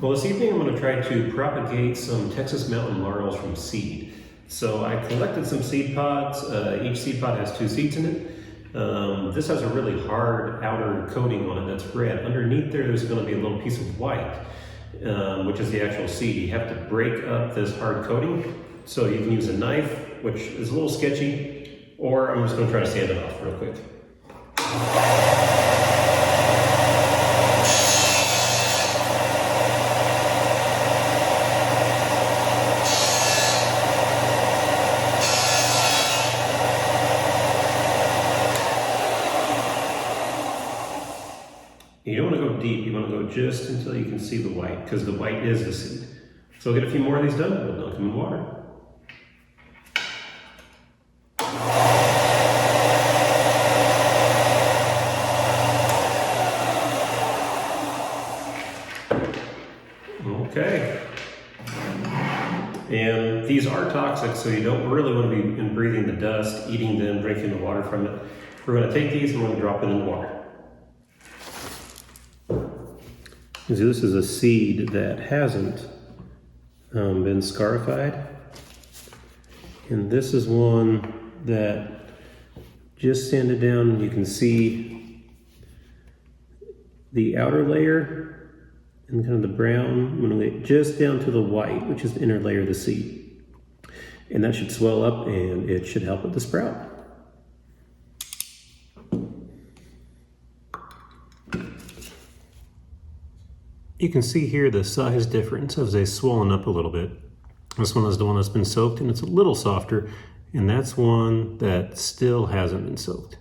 Well, this evening I'm going to try to propagate some Texas Mountain Laurels from seed. So I collected some seed pods. Each seed pod has 2 seeds in it. This has a really hard outer coating on it that's red. Underneath there's going to be a little piece of white, which is the actual seed. You have to break up this hard coating. So you can use a knife, which is a little sketchy, or I'm just going to try to sand it off real quick. You don't want to go deep, you want to go just until you can see the white, because the white is the seed. So we'll get a few more of these done, we'll dunk them in water. Okay. And these are toxic, so you don't really want to be breathing the dust, eating them, drinking the water from it. We're going to take these and we're going to drop them in the water. This is a seed that hasn't been scarified. And this is one that just sanded down, and you can see the outer layer and kind of the brown. I'm going to get just down to the white, which is the inner layer of the seed. And that should swell up and it should help with the sprout. You can see here the size difference as they've swollen up a little bit. This one is the one that's been soaked and it's a little softer, and that's one that still hasn't been soaked.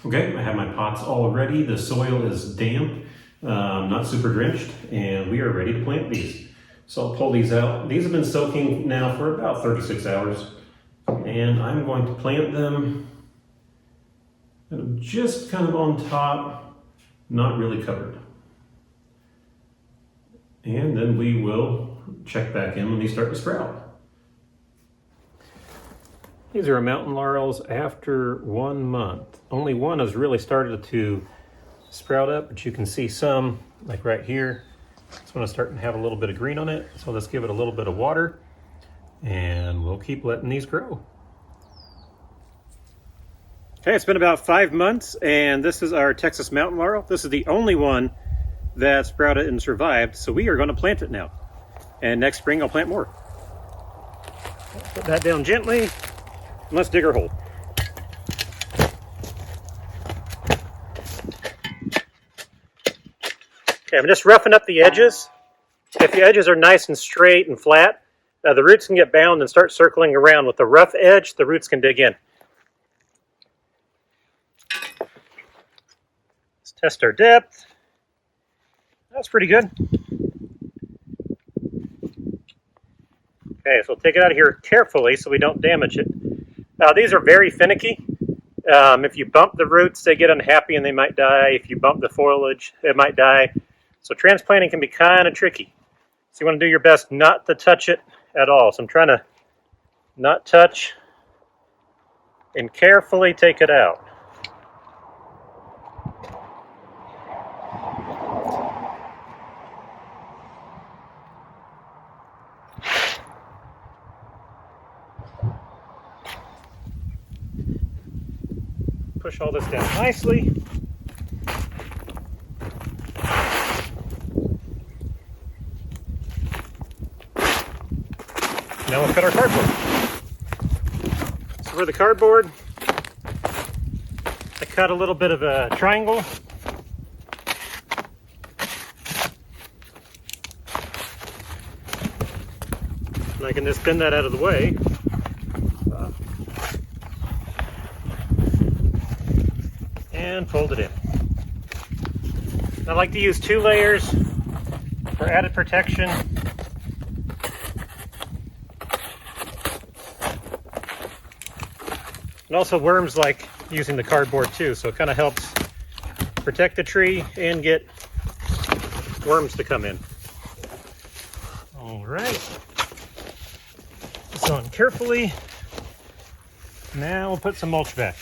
Okay, I have my pots all ready. The soil is damp, not super drenched, and we are ready to plant these. So I'll pull these out. These have been soaking now for about 36 hours, and I'm going to plant them just kind of on top, not really covered. And then we will check back in when these start to sprout. These are mountain laurels after 1 month. Only one has really started to sprout up, but you can see some, like right here. This one is starting to have a little bit of green on it, so let's give it a little bit of water, and we'll keep letting these grow. Okay, it's been about 5 months, and this is our Texas Mountain Laurel. This is the only one that sprouted and survived, so we are going to plant it now. And next spring, I'll plant more. Put that down gently, and let's dig our hole. Okay, I'm just roughing up the edges. If the edges are nice and straight and flat, the roots can get bound and start circling around. With the rough edge, the roots can dig in. Test our depth. That's pretty good. Okay, so we'll take it out of here carefully so we don't damage it. These are very finicky. If you bump the roots, they get unhappy and they might die. If you bump the foliage, it might die. So transplanting can be kind of tricky. So you want to do your best not to touch it at all. So I'm trying to not touch and carefully take it out. Push all this down nicely. Now we'll cut our cardboard. So for the cardboard, I cut a little bit of a triangle. And I can just bend that out of the way. And fold it in. I like to use 2 layers for added protection. And also worms like using the cardboard too, so it kind of helps protect the tree and get worms to come in. All right. This on carefully. Now we'll put some mulch back.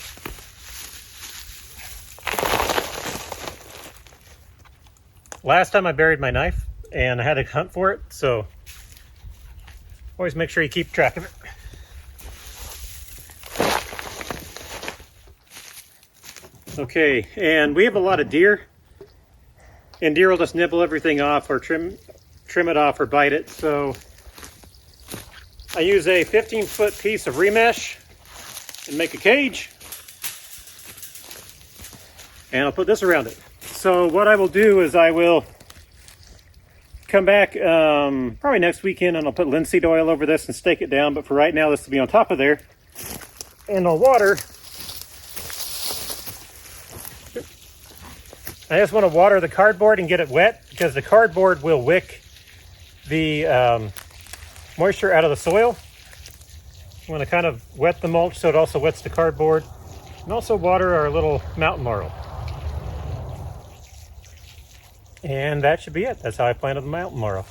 Last time I buried my knife and I had to hunt for it, so always make sure you keep track of it. Okay, and we have a lot of deer, and deer will just nibble everything off or trim it off or bite it. So I use a 15-foot piece of remesh and make a cage, and I'll put this around it. So what I will do is I will come back probably next weekend, and I'll put linseed oil over this and stake it down. But for right now, this will be on top of there, and I'll water. I just want to water the cardboard and get it wet, because the cardboard will wick the moisture out of the soil. I want to kind of wet the mulch so it also wets the cardboard, and also water our little mountain laurel. And that should be it. That's how I planted the mountain laurel.